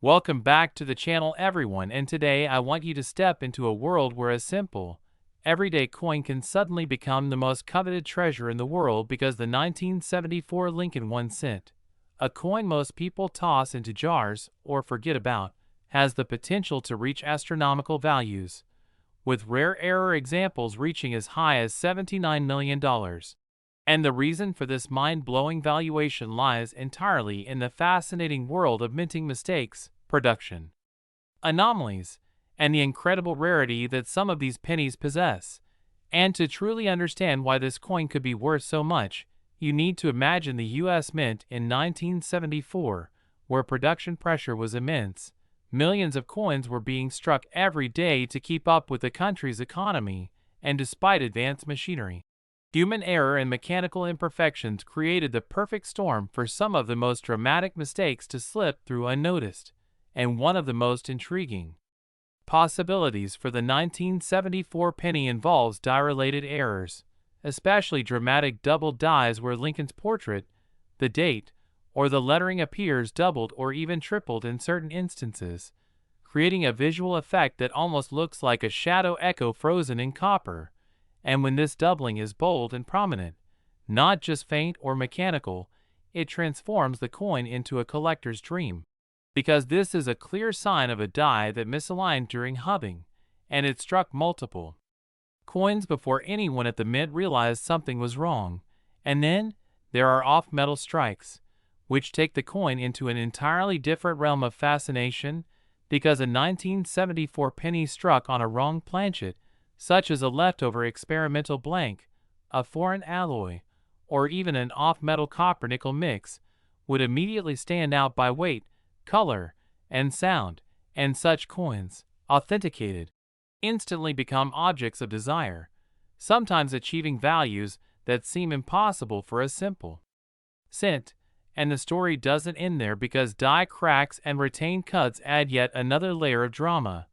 Welcome back to the channel everyone, and today I want you to step into a world where a simple, everyday coin can suddenly become the most coveted treasure in the world because the 1974 Lincoln 1 cent, a coin most people toss into jars or forget about, has the potential to reach astronomical values, with rare error examples reaching as high as $79 million. And the reason for this mind-blowing valuation lies entirely in the fascinating world of minting mistakes, production anomalies, and the incredible rarity that some of these pennies possess. And to truly understand why this coin could be worth so much, you need to imagine the U.S. Mint in 1974, where production pressure was immense. Millions of coins were being struck every day to keep up with the country's economy, and despite advanced machinery, human error and mechanical imperfections created the perfect storm for some of the most dramatic mistakes to slip through unnoticed. And one of the most intriguing possibilities for the 1974 penny involves die-related errors, especially dramatic double dies where Lincoln's portrait, the date, or the lettering appears doubled or even tripled in certain instances, creating a visual effect that almost looks like a shadow echo frozen in copper. And when this doubling is bold and prominent, not just faint or mechanical, it transforms the coin into a collector's dream. Because this is a clear sign of a die that misaligned during hubbing, and it struck multiple coins before anyone at the mint realized something was wrong. And then there are off-metal strikes, which take the coin into an entirely different realm of fascination, because a 1974 penny struck on a wrong planchet, such as a leftover experimental blank, a foreign alloy, or even an off-metal copper-nickel mix, would immediately stand out by weight, color, and sound, and such coins, authenticated, instantly become objects of desire, sometimes achieving values that seem impossible for a simple cent. And the story doesn't end there, because die cracks and retained cuts add yet another layer of drama,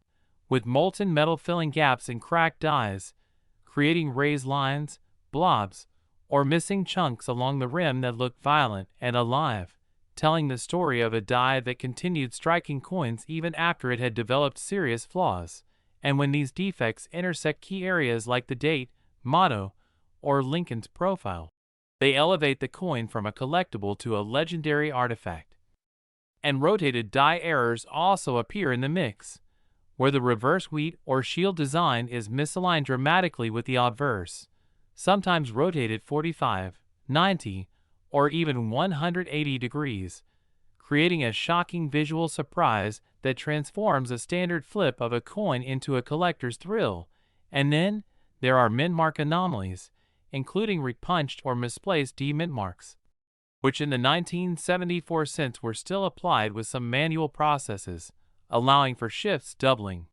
with molten metal filling gaps in cracked dies, creating raised lines, blobs, or missing chunks along the rim that look violent and alive, telling the story of a die that continued striking coins even after it had developed serious flaws. And when these defects intersect key areas like the date, motto, or Lincoln's profile, they elevate the coin from a collectible to a legendary artifact. And rotated die errors also appear in the mix, where the reverse wheat or shield design is misaligned dramatically with the obverse, sometimes rotated 45, 90, or even 180 degrees, creating a shocking visual surprise that transforms a standard flip of a coin into a collector's thrill. And then there are mint mark anomalies, including repunched or misplaced D-mint marks, which in the 1974 cents were still applied with some manual processes, allowing for shifts, doubling,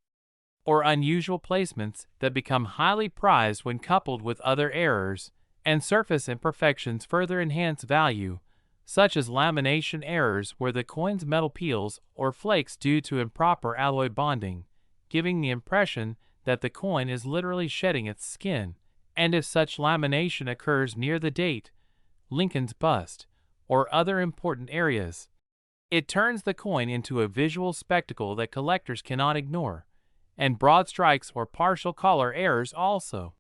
or unusual placements that become highly prized when coupled with other errors. And surface imperfections further enhance value, such as lamination errors where the coin's metal peels or flakes due to improper alloy bonding, giving the impression that the coin is literally shedding its skin. And if such lamination occurs near the date, Lincoln's bust, or other important areas, it turns the coin into a visual spectacle that collectors cannot ignore. And broad strikes or partial color errors also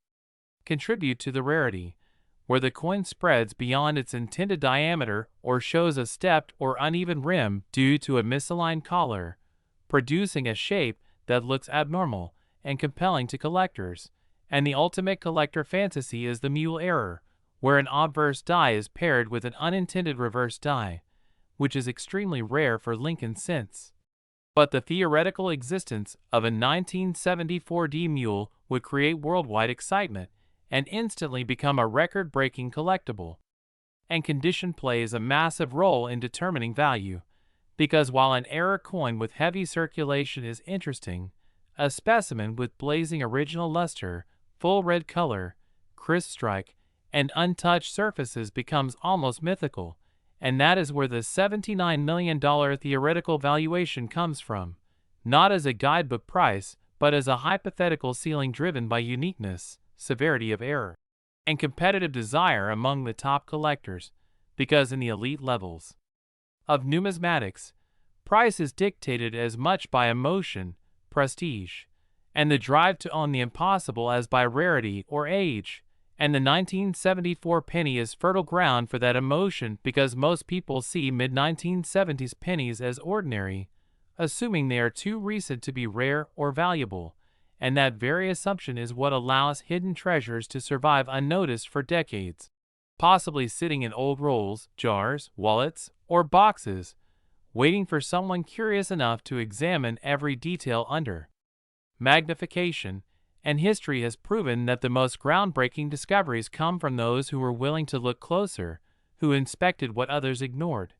contribute to the rarity, where the coin spreads beyond its intended diameter or shows a stepped or uneven rim due to a misaligned collar, producing a shape that looks abnormal and compelling to collectors. And the ultimate collector fantasy is the mule error, where an obverse die is paired with an unintended reverse die, which is extremely rare for Lincoln cents. But the theoretical existence of a 1974 D mule would create worldwide excitement and instantly become a record-breaking collectible. And condition plays a massive role in determining value, because while an error coin with heavy circulation is interesting, a specimen with blazing original luster, full red color, crisp strike, and untouched surfaces becomes almost mythical. And that is where the $79 million theoretical valuation comes from, not as a guidebook price, but as a hypothetical ceiling driven by uniqueness, severity of error, and competitive desire among the top collectors. Because in the elite levels of numismatics, Price is dictated as much by emotion, prestige, and the drive to own the impossible as by rarity or age. And the 1974 penny is fertile ground for that emotion because most people see mid-1970s pennies as ordinary, assuming they are too recent to be rare or valuable, and that very assumption is what allows hidden treasures to survive unnoticed for decades, possibly sitting in old rolls, jars, wallets, or boxes, waiting for someone curious enough to examine every detail under magnification. And history has proven that the most groundbreaking discoveries come from those who were willing to look closer, who inspected what others ignored.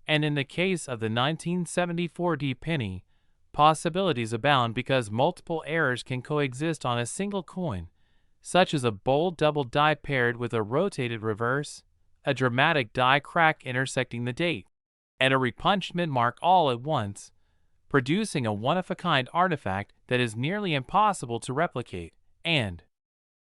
And in the case of the 1974 D penny, possibilities abound because multiple errors can coexist on a single coin, such as a bold double die paired with a rotated reverse, a dramatic die crack intersecting the date, and a repunched mint mark all at once, producing a one-of-a-kind artifact that is nearly impossible to replicate. And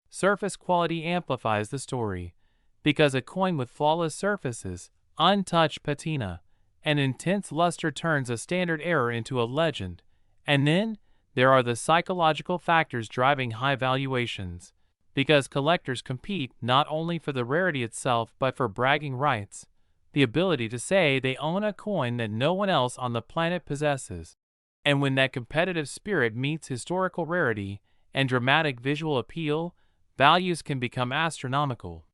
surface quality amplifies the story, because a coin with flawless surfaces, untouched patina, and intense luster turns a standard error into a legend. And then there are the psychological factors driving high valuations, because collectors compete not only for the rarity itself but for bragging rights, the ability to say they own a coin that no one else on the planet possesses. And when that competitive spirit meets historical rarity and dramatic visual appeal, values can become astronomical.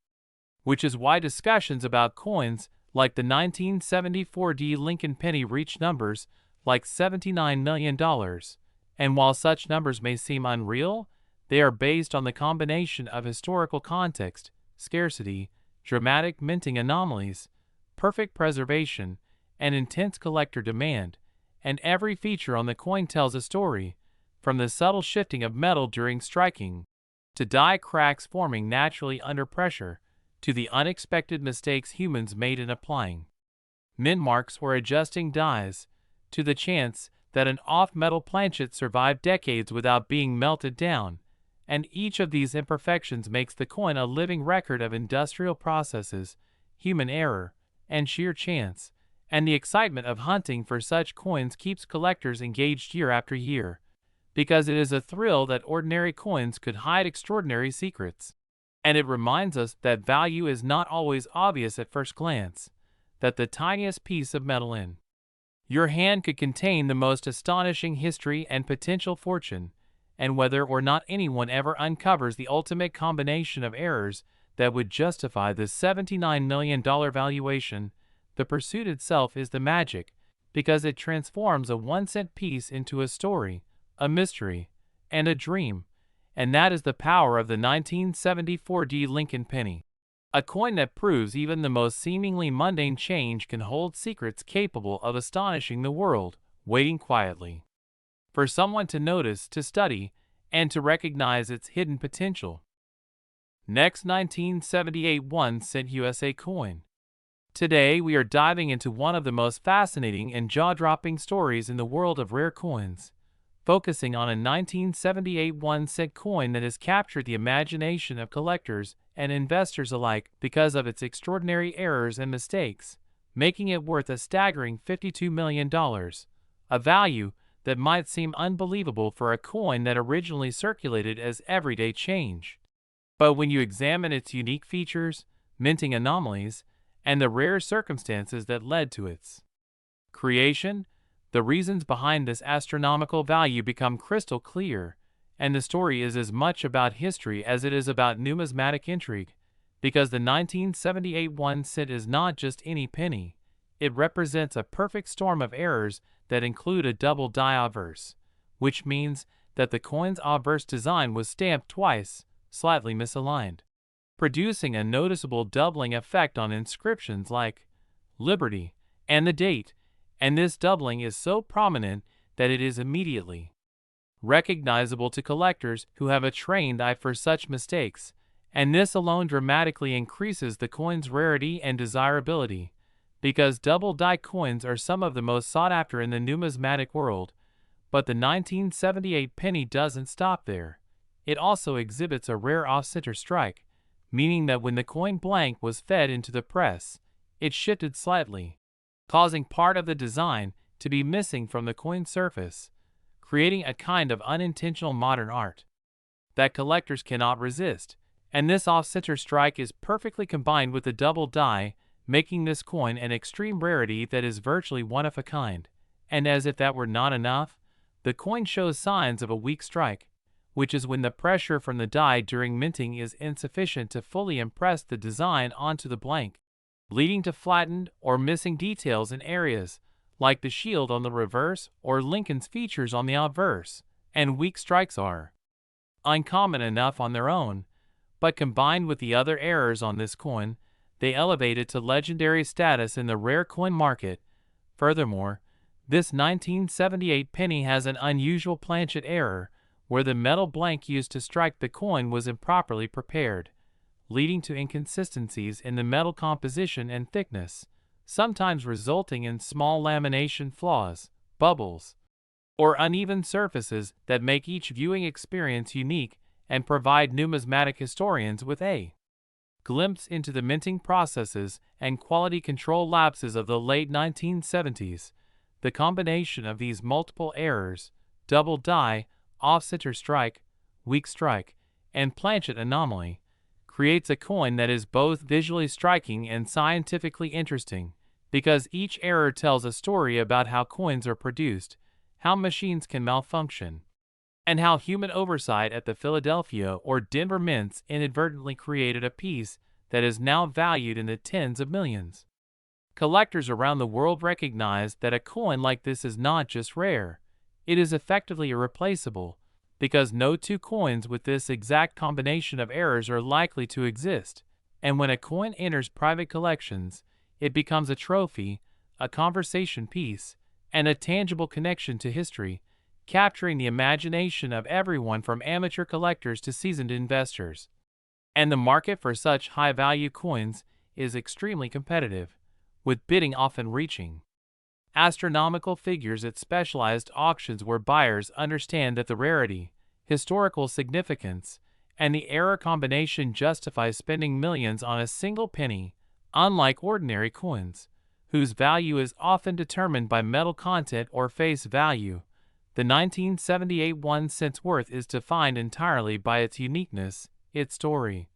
Which is why discussions about coins like the 1974 D Lincoln penny reach numbers like $79 million. And while such numbers may seem unreal, they are based on the combination of historical context, scarcity, dramatic minting anomalies, perfect preservation, and intense collector demand. And every feature on the coin tells a story, from the subtle shifting of metal during striking, to die cracks forming naturally under pressure, to the unexpected mistakes humans made in applying mint marks or adjusting dies, to the chance that an off-metal planchet survived decades without being melted down. And each of these imperfections makes the coin a living record of industrial processes, human error, and sheer chance. And the excitement of hunting for such coins keeps collectors engaged year after year, because it is a thrill that ordinary coins could hide extraordinary secrets. And it reminds us that value is not always obvious at first glance, that the tiniest piece of metal in your hand could contain the most astonishing history and potential fortune. And whether or not anyone ever uncovers the ultimate combination of errors that would justify the $79 million valuation, the pursuit itself is the magic, because it transforms a 1-cent piece into a story, a mystery, and a dream. And that is the power of the 1974 D Lincoln penny. A coin that proves even the most seemingly mundane change can hold secrets capable of astonishing the world, waiting quietly for someone to notice, to study, and to recognize its hidden potential. Next, 1978 1-cent USA coin. Today we are diving into one of the most fascinating and jaw-dropping stories in the world of rare coins, focusing on a 1978 1-cent coin that has captured the imagination of collectors and investors alike because of its extraordinary errors and mistakes, making it worth a staggering $52 million, a value that might seem unbelievable for a coin that originally circulated as everyday change. But when you examine its unique features, minting anomalies, and the rare circumstances that led to its creation, the reasons behind this astronomical value become crystal clear, and the story is as much about history as it is about numismatic intrigue, because the 1978 1-cent is not just any penny. It represents a perfect storm of errors that include a double die obverse, which means that the coin's obverse design was stamped twice, slightly misaligned, producing a noticeable doubling effect on inscriptions like Liberty and the date, and this doubling is so prominent that it is immediately recognizable to collectors who have a trained eye for such mistakes, and this alone dramatically increases the coin's rarity and desirability, because double die coins are some of the most sought after in the numismatic world. But the 1978 penny doesn't stop there. It also exhibits a rare off-center strike, meaning that when the coin blank was fed into the press, it shifted slightly, causing part of the design to be missing from the coin surface, creating a kind of unintentional modern art that collectors cannot resist. And this off-center strike is perfectly combined with the double die, making this coin an extreme rarity that is virtually one of a kind. And as if that were not enough, the coin shows signs of a weak strike, which is when the pressure from the die during minting is insufficient to fully impress the design onto the blank, leading to flattened or missing details in areas like the shield on the reverse or Lincoln's features on the obverse. And weak strikes are uncommon enough on their own, but combined with the other errors on this coin, they elevate it to legendary status in the rare coin market. Furthermore, this 1978 penny has an unusual planchet error, where the metal blank used to strike the coin was improperly prepared, leading to inconsistencies in the metal composition and thickness, sometimes resulting in small lamination flaws, bubbles, or uneven surfaces that make each viewing experience unique and provide numismatic historians with a glimpse into the minting processes and quality control lapses of the late 1970s. The combination of these multiple errors, double die, off-center strike, weak strike, and planchet anomaly, creates a coin that is both visually striking and scientifically interesting, because each error tells a story about how coins are produced, how machines can malfunction, and how human oversight at the Philadelphia or Denver mints inadvertently created a piece that is now valued in the tens of millions. Collectors around the world recognize that a coin like this is not just rare, it is effectively irreplaceable, because no two coins with this exact combination of errors are likely to exist, and when a coin enters private collections, it becomes a trophy, a conversation piece, and a tangible connection to history, capturing the imagination of everyone from amateur collectors to seasoned investors. And the market for such high-value coins is extremely competitive, with bidding often reaching astronomical figures at specialized auctions where buyers understand that the rarity, historical significance, and the error combination justify spending millions on a single penny, unlike ordinary coins, whose value is often determined by metal content or face value. The 1978 1-cent's worth is defined entirely by its uniqueness, its story,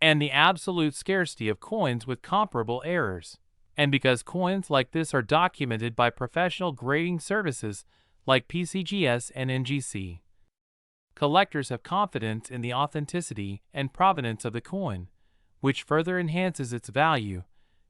and the absolute scarcity of coins with comparable errors. And because coins like this are documented by professional grading services like PCGS and NGC, collectors have confidence in the authenticity and provenance of the coin, which further enhances its value,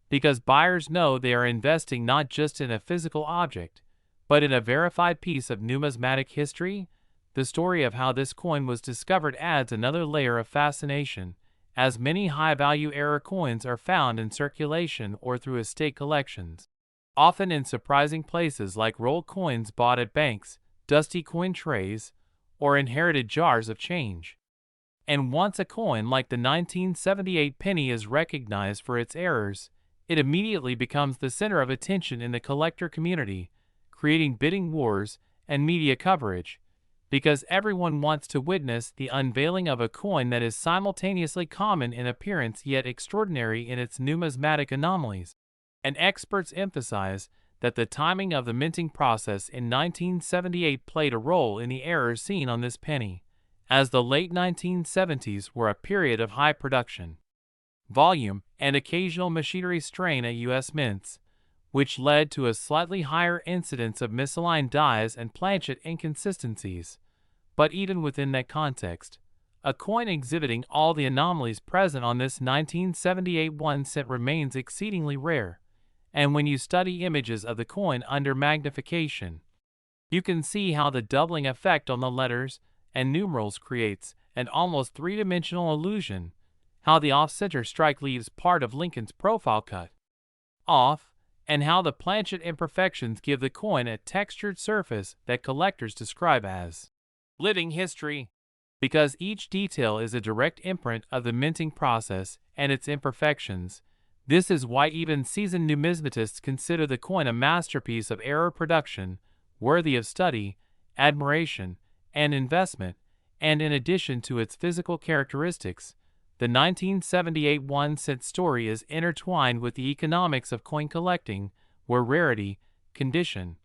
because buyers know they are investing not just in a physical object, but in a verified piece of numismatic history. The story of how this coin was discovered adds another layer of fascination, as many high-value error coins are found in circulation or through estate collections, often in surprising places like rolled coins bought at banks, dusty coin trays, or inherited jars of change. And once a coin like the 1978 penny is recognized for its errors, it immediately becomes the center of attention in the collector community, creating bidding wars and media coverage, because everyone wants to witness the unveiling of a coin that is simultaneously common in appearance yet extraordinary in its numismatic anomalies. And experts emphasize that the timing of the minting process in 1978 played a role in the errors seen on this penny, as the late 1970s were a period of high production volume and occasional machinery strain at U.S. mints, which led to a slightly higher incidence of misaligned dies and planchet inconsistencies. But even within that context, a coin exhibiting all the anomalies present on this 1978 1-cent remains exceedingly rare, and when you study images of the coin under magnification, you can see how the doubling effect on the letters and numerals creates an almost three-dimensional illusion, how the off-center strike leaves part of Lincoln's profile cut off, and how the planchet imperfections give the coin a textured surface that collectors describe as living history. Because each detail is a direct imprint of the minting process and its imperfections, this is why even seasoned numismatists consider the coin a masterpiece of error production, worthy of study, admiration, and investment. And in addition to its physical characteristics, the 1978 1-cent story is intertwined with the economics of coin collecting, where rarity, condition,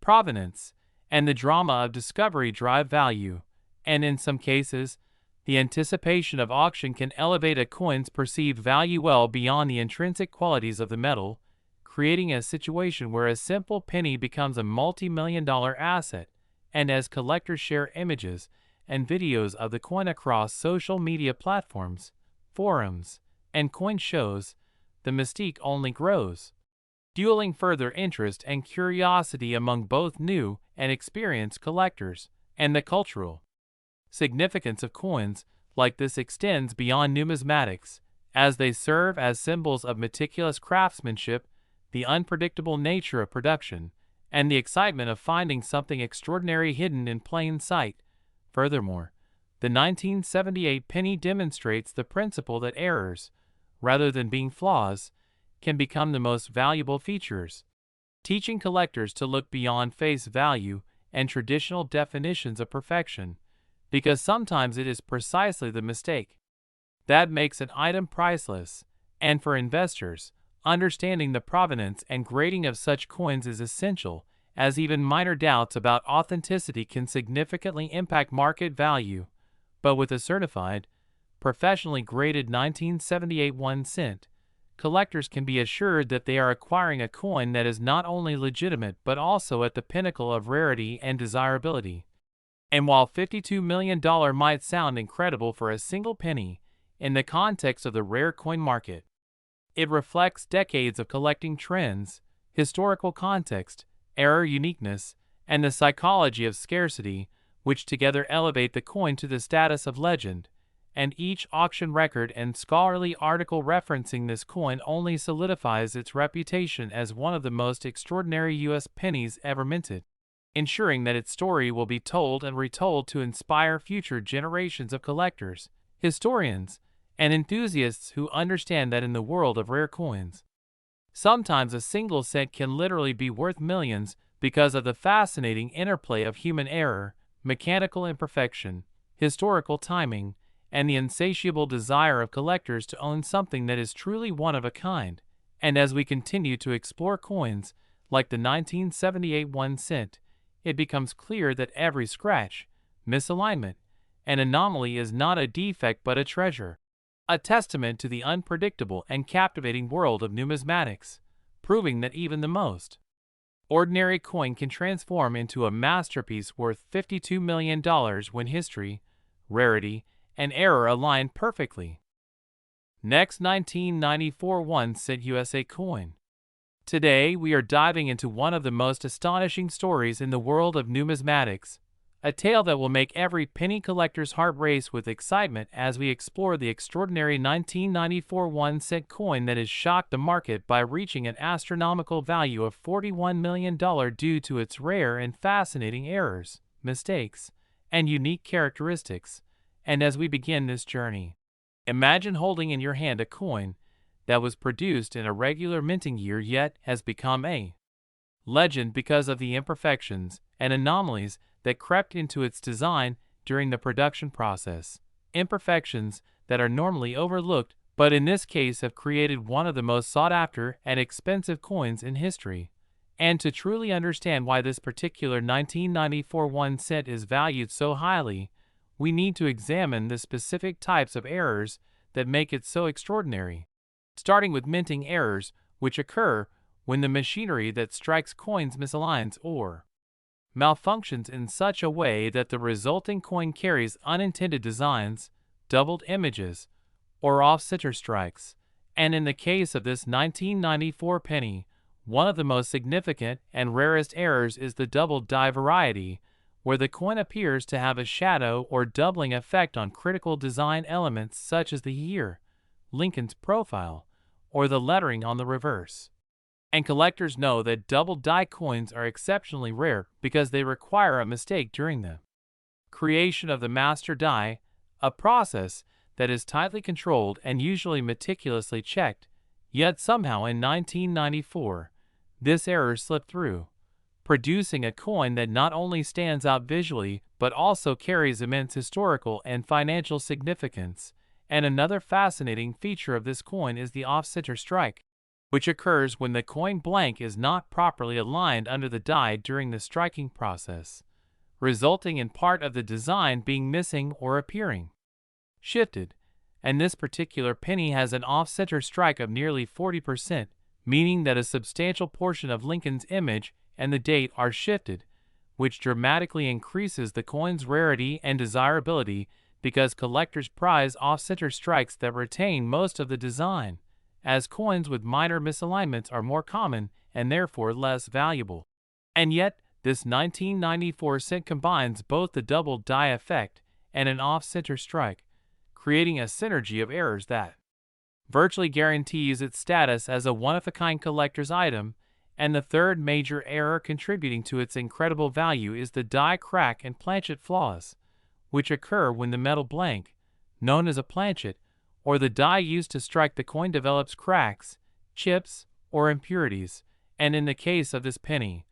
provenance, and the drama of discovery drive value, and in some cases, the anticipation of auction can elevate a coin's perceived value well beyond the intrinsic qualities of the metal, creating a situation where a simple penny becomes a multi-million-dollar asset. And as collectors share images and videos of the coin across social media platforms, forums, and coin shows, the mystique only grows, fueling further interest and curiosity among both new and experienced collectors. And the cultural significance of coins like this extends beyond numismatics, as they serve as symbols of meticulous craftsmanship, the unpredictable nature of production, and the excitement of finding something extraordinary hidden in plain sight. Furthermore, the 1978 penny demonstrates the principle that errors, rather than being flaws, can become the most valuable features, teaching collectors to look beyond face value and traditional definitions of perfection, because sometimes it is precisely the mistake that makes an item priceless. And for investors, understanding the provenance and grading of such coins is essential, as even minor doubts about authenticity can significantly impact market value. But with a certified, professionally graded 1978 1-cent, collectors can be assured that they are acquiring a coin that is not only legitimate but also at the pinnacle of rarity and desirability. And while $52 million might sound incredible for a single penny, in the context of the rare coin market, it reflects decades of collecting trends, historical context, error uniqueness, and the psychology of scarcity, which together elevate the coin to the status of legend. And each auction record and scholarly article referencing this coin only solidifies its reputation as one of the most extraordinary U.S. pennies ever minted, ensuring that its story will be told and retold to inspire future generations of collectors, historians, and enthusiasts who understand that in the world of rare coins, sometimes a single cent can literally be worth millions because of the fascinating interplay of human error, mechanical imperfection, historical timing, and the insatiable desire of collectors to own something that is truly one of a kind. And as we continue to explore coins like the 1978 1-cent, it becomes clear that every scratch, misalignment, and anomaly is not a defect but a treasure, a testament to the unpredictable and captivating world of numismatics, proving that even the most ordinary coin can transform into a masterpiece worth $52 million when history, rarity, and error align perfectly. Next, 1994 1-cent USA coin. Today, we are diving into one of the most astonishing stories in the world of numismatics, a tale that will make every penny collector's heart race with excitement as we explore the extraordinary 1994 1-cent coin that has shocked the market by reaching an astronomical value of $41 million due to its rare and fascinating errors, mistakes, and unique characteristics. And as we begin this journey, imagine holding in your hand a coin that was produced in a regular minting year yet has become a legend because of the imperfections and anomalies that crept into its design during the production process. Imperfections that are normally overlooked, but in this case have created one of the most sought-after and expensive coins in history. And to truly understand why this particular 1994 1-cent is valued so highly, we need to examine the specific types of errors that make it so extraordinary. Starting with minting errors, which occur when the machinery that strikes coins misaligns or malfunctions in such a way that the resulting coin carries unintended designs, doubled images, or off-center strikes. And in the case of this 1994 penny, one of the most significant and rarest errors is the double die variety, where the coin appears to have a shadow or doubling effect on critical design elements such as the year, Lincoln's profile, or the lettering on the reverse. And collectors know that double die coins are exceptionally rare because they require a mistake during the creation of the master die, a process that is tightly controlled and usually meticulously checked. Yet somehow in 1994, this error slipped through, producing a coin that not only stands out visually but also carries immense historical and financial significance. And another fascinating feature of this coin is the off-center strike. which occurs when the coin blank is not properly aligned under the die during the striking process, resulting in part of the design being missing or appearing shifted, and this particular penny has an off-center strike of nearly 40%, meaning that a substantial portion of Lincoln's image and the date are shifted, which dramatically increases the coin's rarity and desirability because collectors prize off-center strikes that retain most of the design, as coins with minor misalignments are more common and therefore less valuable. And yet, this 1994 cent combines both the double die effect and an off-center strike, creating a synergy of errors that virtually guarantees its status as a one-of-a-kind collector's item. And the third major error contributing to its incredible value is the die crack and planchet flaws, which occur when the metal blank, known as a planchet, or the die used to strike the coin develops cracks, chips, or impurities, and in the case of this penny,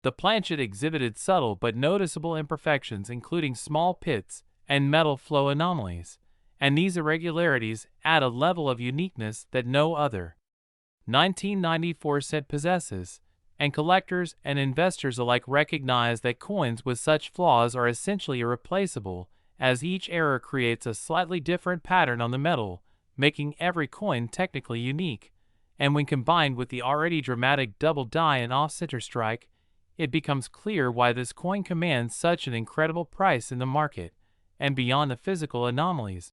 the planchet exhibited subtle but noticeable imperfections including small pits and metal flow anomalies, and these irregularities add a level of uniqueness that no other 1994 cent possesses, and collectors and investors alike recognize that coins with such flaws are essentially irreplaceable, as each error creates a slightly different pattern on the metal, making every coin technically unique, and when combined with the already dramatic double die and off-center strike, it becomes clear why this coin commands such an incredible price in the market, and beyond the physical anomalies.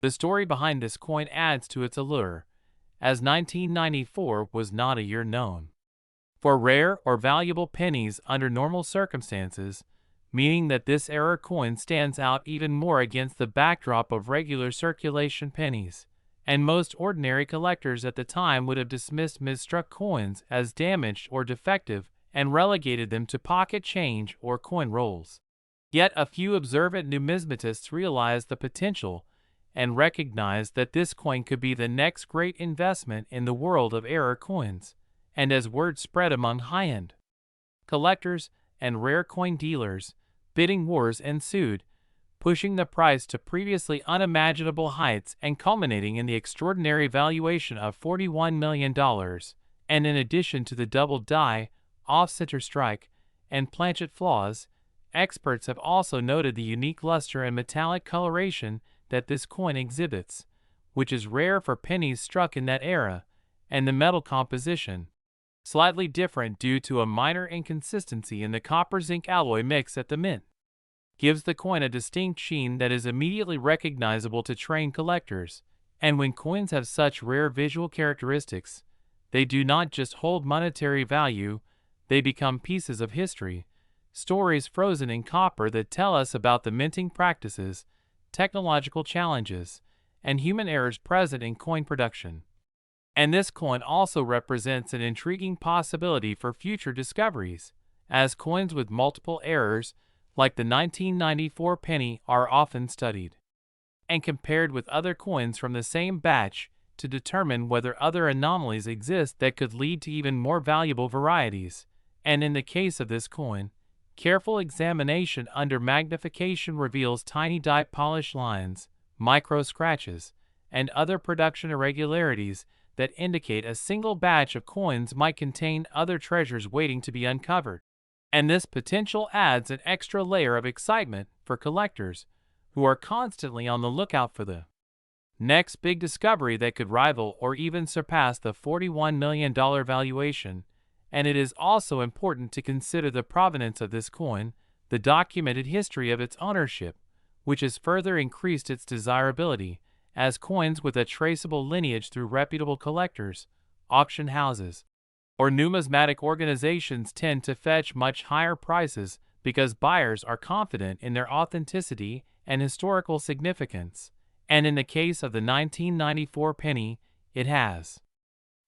The story behind this coin adds to its allure, as 1994 was not a year known for rare or valuable pennies under normal circumstances, meaning that this era coin stands out even more against the backdrop of regular circulation pennies, and most ordinary collectors at the time would have dismissed misstruck coins as damaged or defective and relegated them to pocket change or coin rolls. Yet a few observant numismatists realized the potential and recognized that this coin could be the next great investment in the world of error coins, and as word spread among high-end collectors and rare coin dealers, bidding wars ensued, pushing the price to previously unimaginable heights and culminating in the extraordinary valuation of $41 million, and in addition to the double die, off-center strike, and planchet flaws, experts have also noted the unique luster and metallic coloration that this coin exhibits, which is rare for pennies struck in that era, and the metal composition, slightly different due to a minor inconsistency in the copper-zinc alloy mix at the mint, gives the coin a distinct sheen that is immediately recognizable to trained collectors. And when coins have such rare visual characteristics, they do not just hold monetary value, they become pieces of history, stories frozen in copper that tell us about the minting practices, technological challenges, and human errors present in coin production. And this coin also represents an intriguing possibility for future discoveries, as coins with multiple errors, like the 1994 penny, are often studied and compared with other coins from the same batch to determine whether other anomalies exist that could lead to even more valuable varieties. And in the case of this coin, careful examination under magnification reveals tiny die polish lines, micro scratches, and other production irregularities that indicate a single batch of coins might contain other treasures waiting to be uncovered. And this potential adds an extra layer of excitement for collectors, who are constantly on the lookout for the next big discovery that could rival or even surpass the $41 million valuation. And it is also important to consider the provenance of this coin, the documented history of its ownership, which has further increased its desirability, as coins with a traceable lineage through reputable collectors, auction houses, or numismatic organizations tend to fetch much higher prices because buyers are confident in their authenticity and historical significance. And in the case of the 1994 penny, it has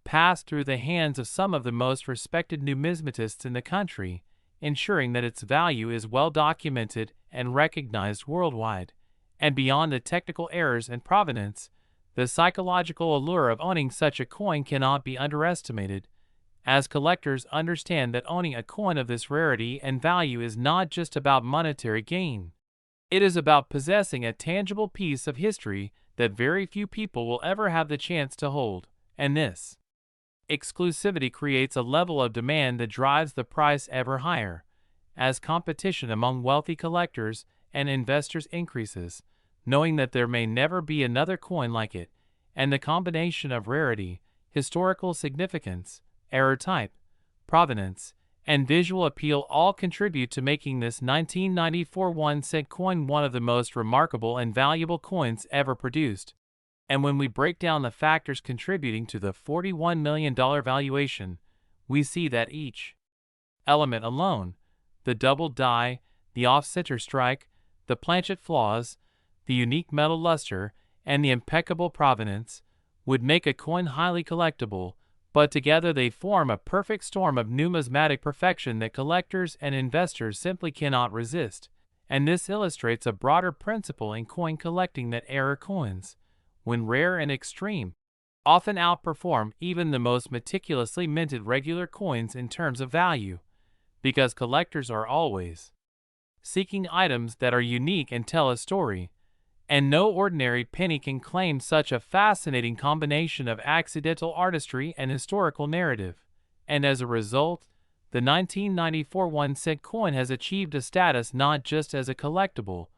passed through the hands of some of the most respected numismatists in the country, ensuring that its value is well documented and recognized worldwide. And beyond the technical errors and provenance, the psychological allure of owning such a coin cannot be underestimated, as collectors understand that owning a coin of this rarity and value is not just about monetary gain. It is about possessing a tangible piece of history that very few people will ever have the chance to hold, and this Exclusivity creates a level of demand that drives the price ever higher. As competition among wealthy collectors and investors increases, knowing that there may never be another coin like it, and the combination of rarity, historical significance, error type, provenance, and visual appeal all contribute to making this 1994 1-cent coin one of the most remarkable and valuable coins ever produced. And when we break down the factors contributing to the $41 million valuation, we see that each element alone, the double die, the off-center strike, the planchet flaws, the unique metal luster, and the impeccable provenance, would make a coin highly collectible, but together they form a perfect storm of numismatic perfection that collectors and investors simply cannot resist. And this illustrates a broader principle in coin collecting, that error coins, when rare and extreme, often outperform even the most meticulously minted regular coins in terms of value, because collectors are always seeking items that are unique and tell a story, and no ordinary penny can claim such a fascinating combination of accidental artistry and historical narrative. And as a result, the 1994 1-cent coin has achieved a status not just as a collectible,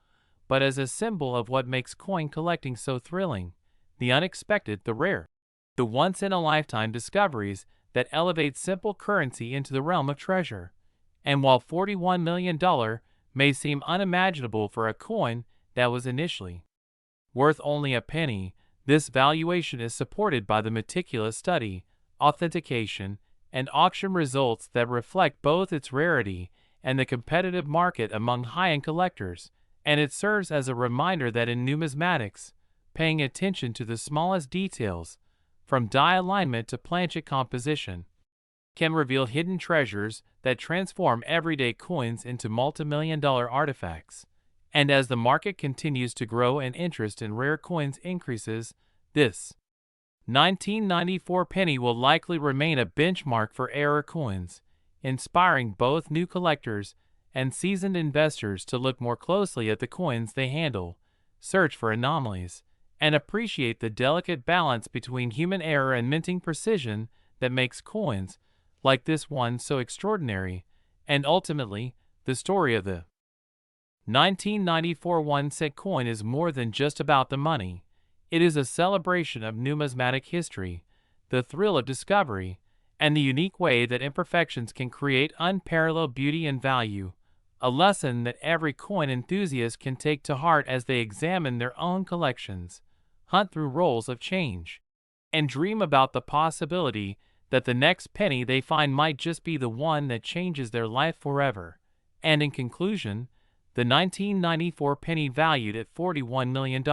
but as a symbol of what makes coin collecting so thrilling: the unexpected, the rare, the once-in-a-lifetime discoveries that elevate simple currency into the realm of treasure. And while $41 million may seem unimaginable for a coin that was initially worth only a penny, this valuation is supported by the meticulous study, authentication, and auction results that reflect both its rarity and the competitive market among high-end collectors. And it serves as a reminder that in numismatics, paying attention to the smallest details, from die alignment to planchet composition, can reveal hidden treasures that transform everyday coins into multimillion-dollar artifacts. And as the market continues to grow and interest in rare coins increases, this 1994 penny will likely remain a benchmark for error coins, inspiring both new collectors and seasoned investors to look more closely at the coins they handle, search for anomalies, and appreciate the delicate balance between human error and minting precision that makes coins like this one so extraordinary. And ultimately, the story of the 1994 1-cent coin is more than just about the money. It is a celebration of numismatic history, the thrill of discovery, and the unique way that imperfections can create unparalleled beauty and value. A lesson that every coin enthusiast can take to heart as they examine their own collections, hunt through rolls of change, and dream about the possibility that the next penny they find might just be the one that changes their life forever. And in conclusion, the 1994 penny, valued at $41 million,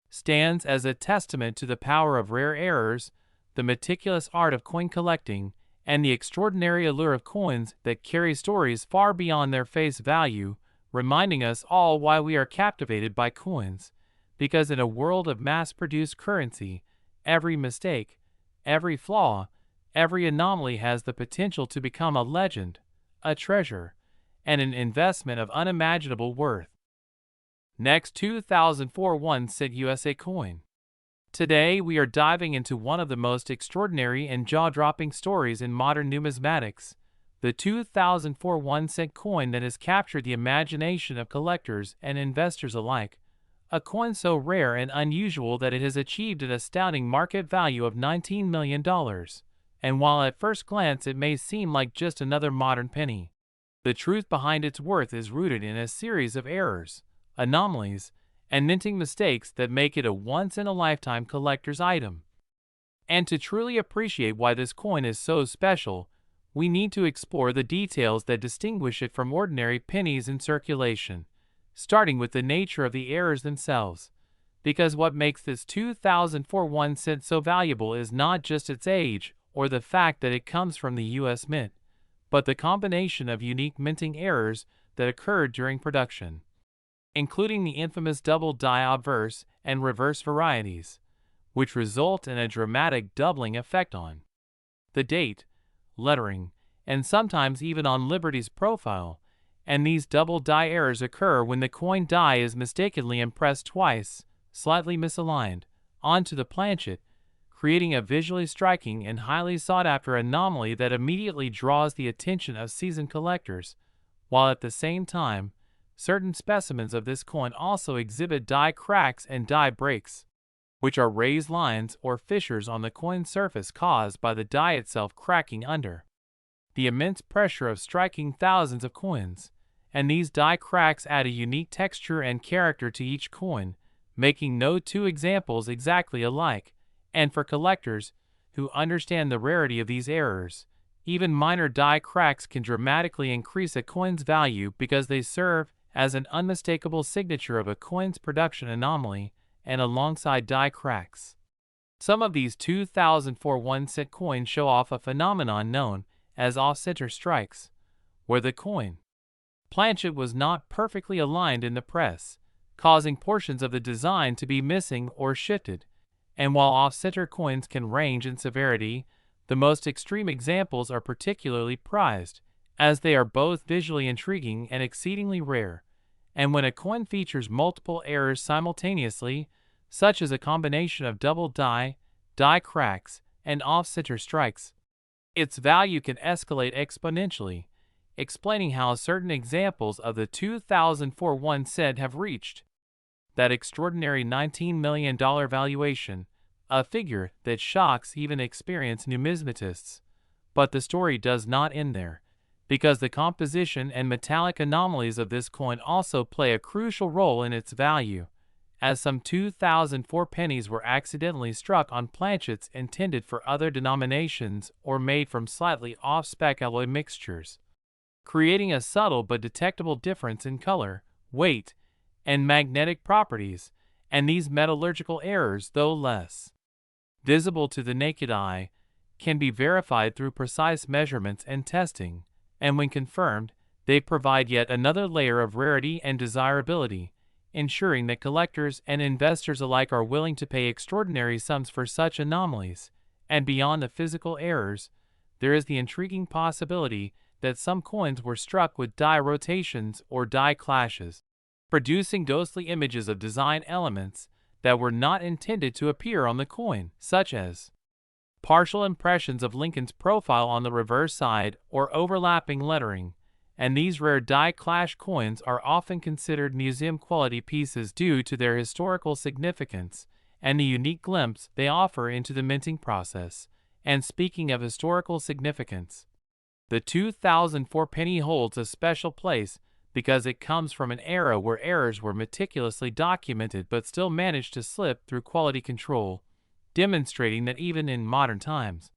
stands as a testament to the power of rare errors, the meticulous art of coin collecting, and the extraordinary allure of coins that carry stories far beyond their face value, reminding us all why we are captivated by coins. Because in a world of mass-produced currency, every mistake, every flaw, every anomaly has the potential to become a legend, a treasure, and an investment of unimaginable worth. Next, 2004 1-cent USA coin. Today we are diving into one of the most extraordinary and jaw-dropping stories in modern numismatics, the 2004 1-cent coin that has captured the imagination of collectors and investors alike. A coin so rare and unusual that it has achieved an astounding market value of $19 million. And while at first glance it may seem like just another modern penny, the truth behind its worth is rooted in a series of errors, anomalies, and minting mistakes that make it a once-in-a-lifetime collector's item. And to truly appreciate why this coin is so special, we need to explore the details that distinguish it from ordinary pennies in circulation, starting with the nature of the errors themselves. Because what makes this 2004 1-cent so valuable is not just its age or the fact that it comes from the U.S. Mint, but the combination of unique minting errors that occurred during production, including the infamous double die obverse and reverse varieties, which result in a dramatic doubling effect on the date, lettering, and sometimes even on Liberty's profile. And these double die errors occur when the coin die is mistakenly impressed twice, slightly misaligned, onto the planchet, creating a visually striking and highly sought-after anomaly that immediately draws the attention of seasoned collectors, while at the same time, certain specimens of this coin also exhibit die cracks and die breaks, which are raised lines or fissures on the coin's surface caused by the die itself cracking under the immense pressure of striking thousands of coins, and these die cracks add a unique texture and character to each coin, making no two examples exactly alike. And for collectors who understand the rarity of these errors, even minor die cracks can dramatically increase a coin's value because they serve as an unmistakable signature of a coin's production anomaly and alongside die cracks. Some of these 2004 1-cent coins show off a phenomenon known as off-center strikes, where the coin planchet was not perfectly aligned in the press, causing portions of the design to be missing or shifted. And while off-center coins can range in severity, the most extreme examples are particularly prized, as they are both visually intriguing and exceedingly rare. And when a coin features multiple errors simultaneously, such as a combination of double die cracks, and off-center strikes, its value can escalate exponentially, explaining how certain examples of the 2004 1-cent have reached that extraordinary $19 million valuation, a figure that shocks even experienced numismatists. But the story does not end there, because the composition and metallic anomalies of this coin also play a crucial role in its value, as some 2004 pennies were accidentally struck on planchets intended for other denominations or made from slightly off-spec alloy mixtures, creating a subtle but detectable difference in color, weight, and magnetic properties. And these metallurgical errors, though less visible to the naked eye, can be verified through precise measurements and testing, and when confirmed, they provide yet another layer of rarity and desirability, ensuring that collectors and investors alike are willing to pay extraordinary sums for such anomalies. And beyond the physical errors, there is the intriguing possibility that some coins were struck with die rotations or die clashes, producing ghostly images of design elements that were not intended to appear on the coin, such as partial impressions of Lincoln's profile on the reverse side or overlapping lettering. And these rare die clash coins are often considered museum-quality pieces due to their historical significance and the unique glimpse they offer into the minting process. And speaking of historical significance, the 2004 penny holds a special place because it comes from an era where errors were meticulously documented but still managed to slip through quality control, demonstrating that even in modern times,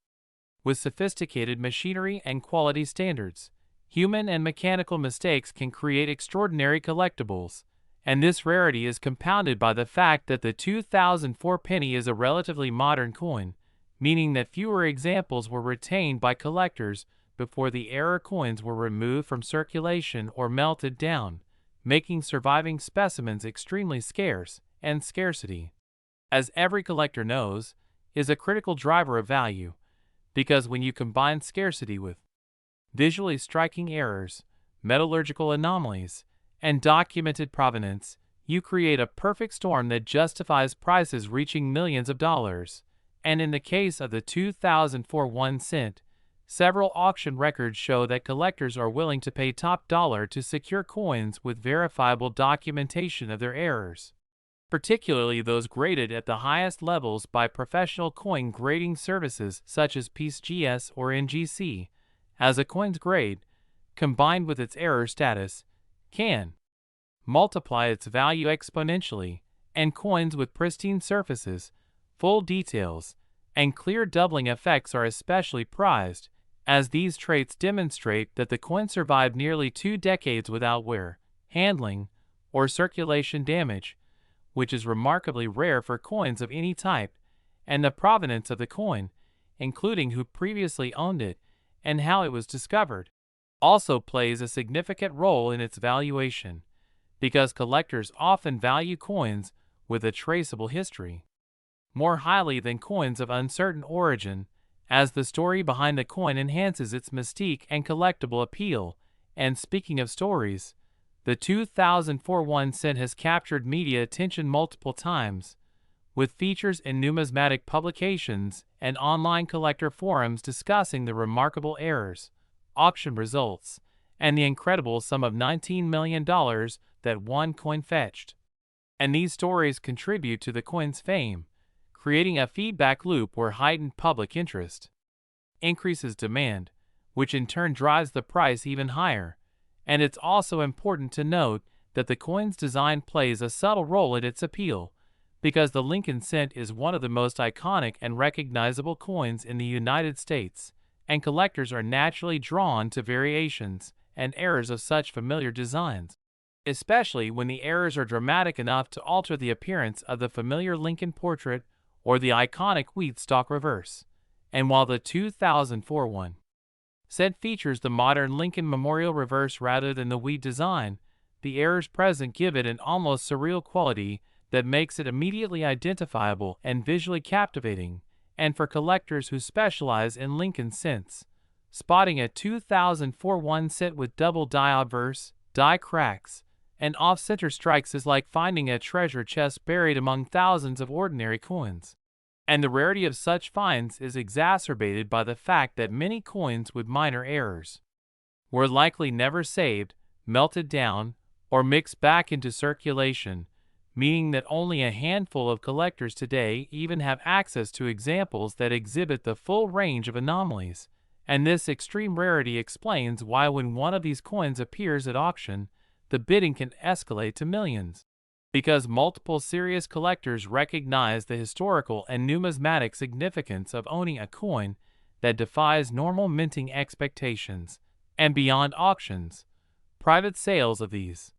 with sophisticated machinery and quality standards, human and mechanical mistakes can create extraordinary collectibles. And this rarity is compounded by the fact that the 2004 penny is a relatively modern coin, meaning that fewer examples were retained by collectors before the error coins were removed from circulation or melted down, making surviving specimens extremely scarce. And scarcity, as every collector knows, is a critical driver of value, because when you combine scarcity with visually striking errors, metallurgical anomalies, and documented provenance, you create a perfect storm that justifies prices reaching millions of dollars. And in the case of the 2004 1-cent, several auction records show that collectors are willing to pay top dollar to secure coins with verifiable documentation of their errors, particularly those graded at the highest levels by professional coin grading services such as PCGS or NGC, as a coin's grade, combined with its error status, can multiply its value exponentially. And coins with pristine surfaces, full details, and clear doubling effects are especially prized, as these traits demonstrate that the coin survived nearly 2 decades without wear, handling, or circulation damage, which is remarkably rare for coins of any type. And the provenance of the coin, including who previously owned it and how it was discovered, also plays a significant role in its valuation, because collectors often value coins with a traceable history more highly than coins of uncertain origin, as the story behind the coin enhances its mystique and collectible appeal. And speaking of stories, the 2004 1-cent has captured media attention multiple times, with features in numismatic publications and online collector forums discussing the remarkable errors, auction results, and the incredible sum of $19 million that one coin fetched. And these stories contribute to the coin's fame, creating a feedback loop where heightened public interest increases demand, which in turn drives the price even higher. And it's also important to note that the coin's design plays a subtle role in its appeal, because the Lincoln cent is one of the most iconic and recognizable coins in the United States, and collectors are naturally drawn to variations and errors of such familiar designs, especially when the errors are dramatic enough to alter the appearance of the familiar Lincoln portrait or the iconic wheat stalk reverse. And while the 2004 one cent features the modern Lincoln Memorial reverse rather than the wheat design, the errors present give it an almost surreal quality that makes it immediately identifiable and visually captivating. And for collectors who specialize in Lincoln cents, spotting a 2004 one cent with double die obverse, die cracks, and off-center strikes is like finding a treasure chest buried among thousands of ordinary coins. And the rarity of such finds is exacerbated by the fact that many coins with minor errors were likely never saved, melted down, or mixed back into circulation, meaning that only a handful of collectors today even have access to examples that exhibit the full range of anomalies. And this extreme rarity explains why when one of these coins appears at auction, the bidding can escalate to millions. Because multiple serious collectors recognize the historical and numismatic significance of owning a coin that defies normal minting expectations. And beyond auctions, private sales of these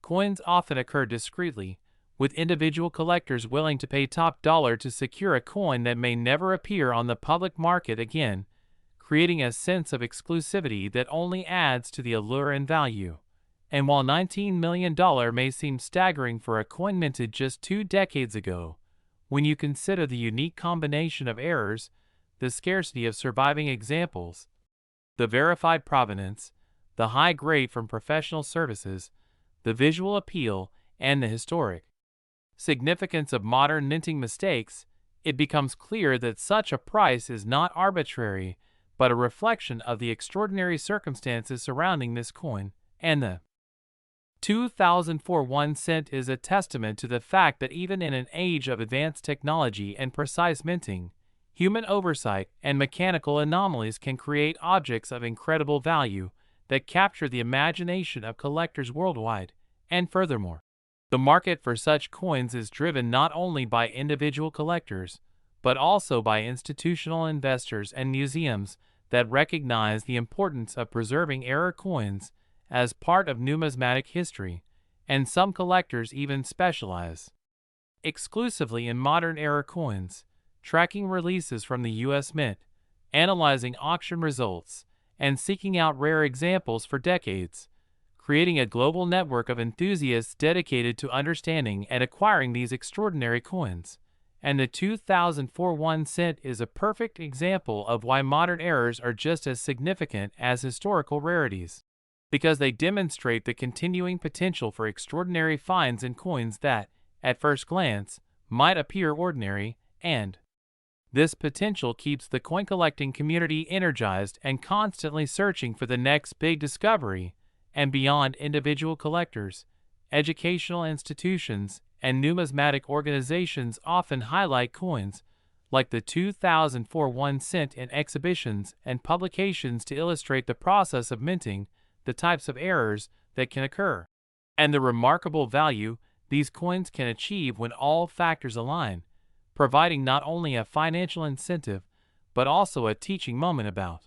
coins often occur discreetly, with individual collectors willing to pay top dollar to secure a coin that may never appear on the public market again, creating a sense of exclusivity that only adds to the allure and value. And while $19 million may seem staggering for a coin minted just 2 decades ago, when you consider the unique combination of errors, the scarcity of surviving examples, the verified provenance, the high grade from professional services, the visual appeal, and the historic significance of modern minting mistakes, it becomes clear that such a price is not arbitrary, but a reflection of the extraordinary circumstances surrounding this coin. And the 2004 one cent is a testament to the fact that even in an age of advanced technology and precise minting, human oversight and mechanical anomalies can create objects of incredible value that capture the imagination of collectors worldwide. And furthermore, the market for such coins is driven not only by individual collectors, but also by institutional investors and museums that recognize the importance of preserving error coins as part of numismatic history, and some collectors even specialize exclusively in modern error coins, tracking releases from the U.S. Mint, analyzing auction results, and seeking out rare examples for decades, creating a global network of enthusiasts dedicated to understanding and acquiring these extraordinary coins. And the 2004 one cent is a perfect example of why modern errors are just as significant as historical rarities, because they demonstrate the continuing potential for extraordinary finds in coins that, at first glance, might appear ordinary, and this potential keeps the coin collecting community energized and constantly searching for the next big discovery. And beyond individual collectors, educational institutions and numismatic organizations often highlight coins like the 2004 one cent in exhibitions and publications to illustrate the process of minting, the types of errors that can occur, and the remarkable value these coins can achieve when all factors align, providing not only a financial incentive but also a teaching moment about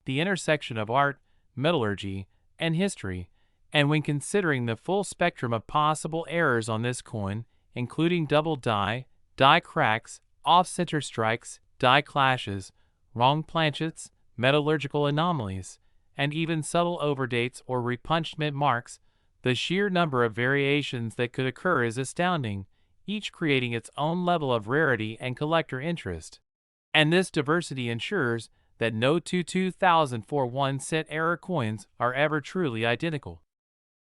the intersection of art, metallurgy, and history. And when considering the full spectrum of possible errors on this coin, including double die, die cracks, off-center strikes, die clashes, wrong planchets, metallurgical anomalies, and even subtle overdates or repunched mint marks, the sheer number of variations that could occur is astounding, each creating its own level of rarity and collector interest. And this diversity ensures that no two 2004 one cent error coins are ever truly identical,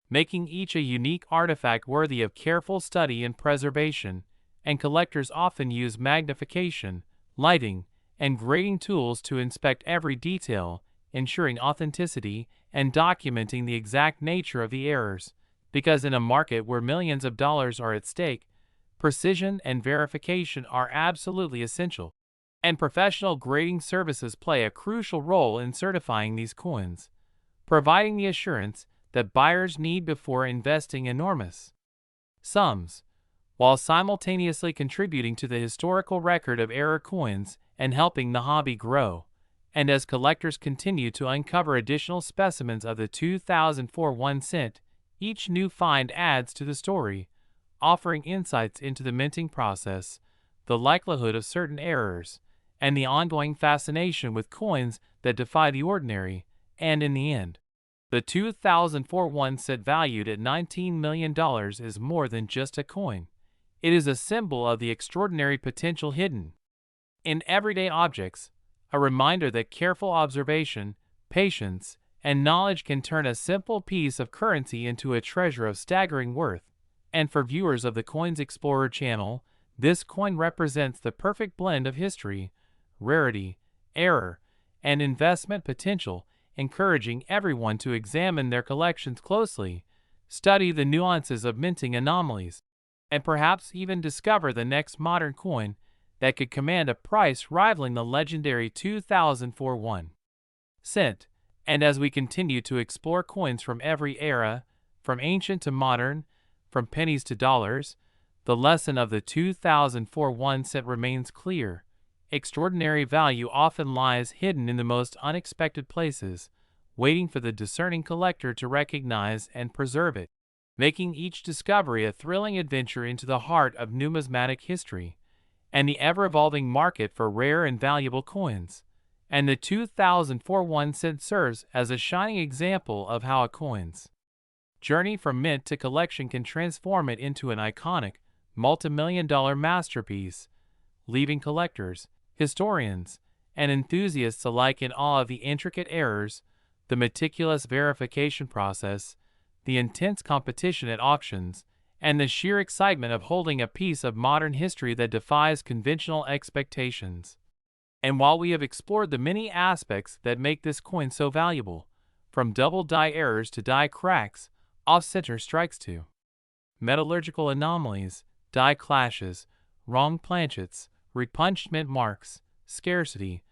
making each a unique artifact worthy of careful study and preservation. and collectors often use magnification, lighting, and grading tools to inspect every detail, ensuring authenticity and documenting the exact nature of the errors. Because in a market where millions of dollars are at stake, precision and verification are absolutely essential, and professional grading services play a crucial role in certifying these coins, providing the assurance that buyers need before investing enormous sums, while simultaneously contributing to the historical record of error coins and helping the hobby grow. And as collectors continue to uncover additional specimens of the 2004 1 cent, each new find adds to the story, offering insights into the minting process, the likelihood of certain errors, and the ongoing fascination with coins that defy the ordinary. And in the end, the 2004 1 cent valued at $19 million is more than just a coin. It is a symbol of the extraordinary potential hidden in everyday objects, a reminder that careful observation, patience, and knowledge can turn a simple piece of currency into a treasure of staggering worth. And for viewers of the Coins Explorer channel, this coin represents the perfect blend of history, rarity, error, and investment potential, encouraging everyone to examine their collections closely, study the nuances of minting anomalies, and perhaps even discover the next modern coin that could command a price rivaling the legendary 2004 1 cent. And as we continue to explore coins from every era, from ancient to modern, from pennies to dollars, the lesson of the 2004 1 cent remains clear. Extraordinary value often lies hidden in the most unexpected places, waiting for the discerning collector to recognize and preserve it, making each discovery a thrilling adventure into the heart of numismatic history and the ever-evolving market for rare and valuable coins. And the 2004 1 cent serves as a shining example of how a coin's journey from mint to collection can transform it into an iconic, multi-million-dollar masterpiece, leaving collectors, historians, and enthusiasts alike in awe of the intricate errors, the meticulous verification process, the intense competition at auctions, and the sheer excitement of holding a piece of modern history that defies conventional expectations. And while we have explored the many aspects that make this coin so valuable, from double die errors to die cracks, off-center strikes to metallurgical anomalies, die clashes, wrong planchets, repunched mint marks, scarcity,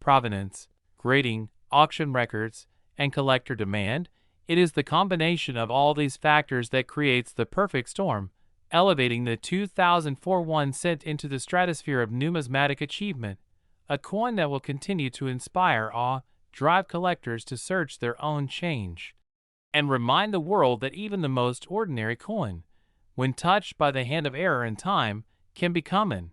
provenance, grading, auction records, and collector demand, it is the combination of all these factors that creates the perfect storm, elevating the 2004 1 cent into the stratosphere of numismatic achievement, a coin that will continue to inspire awe, drive collectors to search their own change, and remind the world that even the most ordinary coin, when touched by the hand of error and time, can become an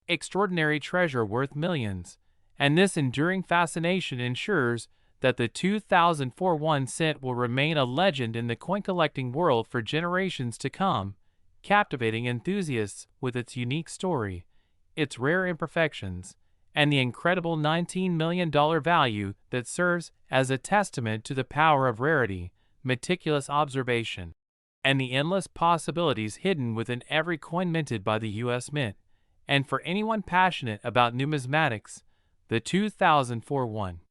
extraordinary treasure worth millions. And this enduring fascination ensures that the 2004 1 cent will remain a legend in the coin collecting world for generations to come, captivating enthusiasts with its unique story, its rare imperfections, and the incredible $19 million value that serves as a testament to the power of rarity, meticulous observation, and the endless possibilities hidden within every coin minted by the U.S. Mint. And for anyone passionate about numismatics, the 2004 1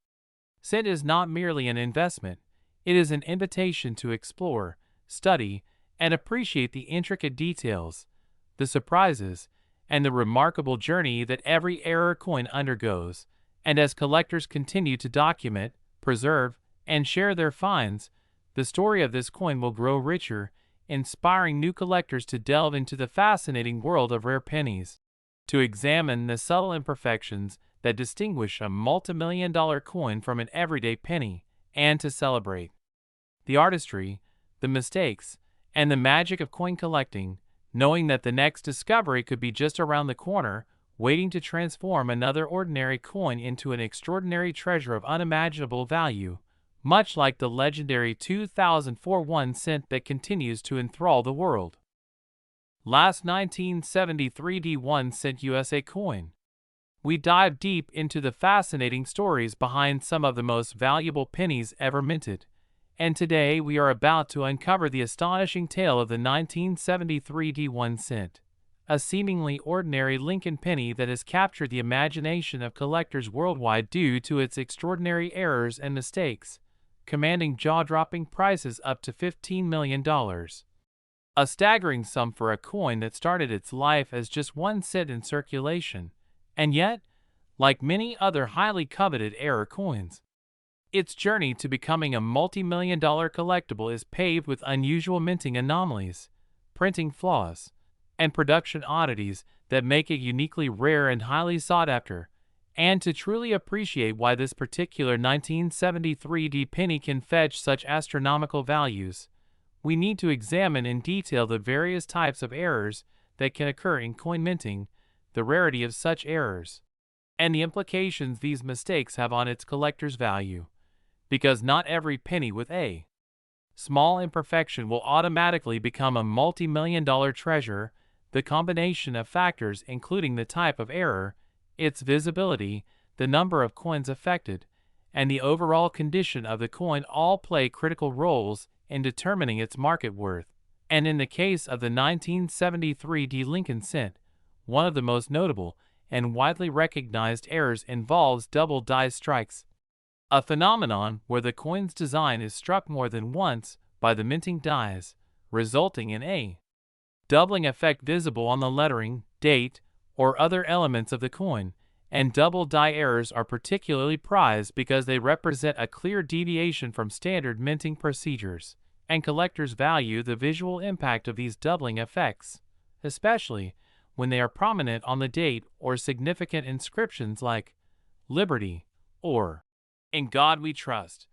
cent is not merely an investment, it is an invitation to explore, study, and appreciate the intricate details, the surprises, and the remarkable journey that every error coin undergoes. And as collectors continue to document, preserve, and share their finds, the story of this coin will grow richer, inspiring new collectors to delve into the fascinating world of rare pennies, to examine the subtle imperfections that distinguish a multi-million-dollar coin from an everyday penny, and to celebrate the artistry, the mistakes, and the magic of coin collecting, knowing that the next discovery could be just around the corner, waiting to transform another ordinary coin into an extraordinary treasure of unimaginable value, much like the legendary 2004 1 cent that continues to enthrall the world. Last 1973 D1 cent USA coin. We dive deep into the fascinating stories behind some of the most valuable pennies ever minted, and today we are about to uncover the astonishing tale of the 1973 D1 cent, a seemingly ordinary Lincoln penny that has captured the imagination of collectors worldwide due to its extraordinary errors and mistakes, commanding jaw-dropping prices up to $15 million. A staggering sum for a coin that started its life as just 1 cent in circulation, and yet, like many other highly coveted error coins, its journey to becoming a multi-million-dollar collectible is paved with unusual minting anomalies, printing flaws, and production oddities that make it uniquely rare and highly sought after. And to truly appreciate why this particular 1973 penny can fetch such astronomical values, we need to examine in detail the various types of errors that can occur in coin minting, the rarity of such errors, and the implications these mistakes have on its collector's value. Because not every penny with a small imperfection will automatically become a multi-million-dollar treasure. The combination of factors, including the type of error, its visibility, the number of coins affected, and the overall condition of the coin all play critical roles in determining its market worth. And in the case of the 1973 Lincoln cent, one of the most notable and widely recognized errors involves double die strikes, a phenomenon where the coin's design is struck more than once by the minting dies, resulting in a doubling effect visible on the lettering, date, or other elements of the coin. And double die errors are particularly prized because they represent a clear deviation from standard minting procedures, and collectors value the visual impact of these doubling effects, especially when they are prominent on the date or significant inscriptions like Liberty or In God We Trust,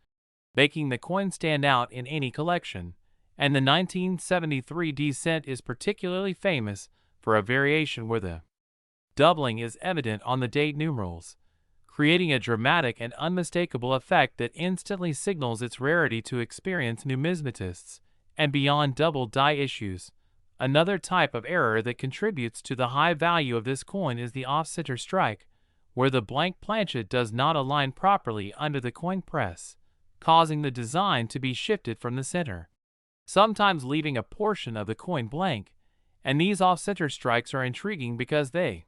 making the coin stand out in any collection. And the 1973 cent is particularly famous for a variation where the doubling is evident on the date numerals, creating a dramatic and unmistakable effect that instantly signals its rarity to experienced numismatists. And beyond double die issues, another type of error that contributes to the high value of this coin is the off-center strike, where the blank planchet does not align properly under the coin press, causing the design to be shifted from the center, sometimes leaving a portion of the coin blank. And these off-center strikes are intriguing because they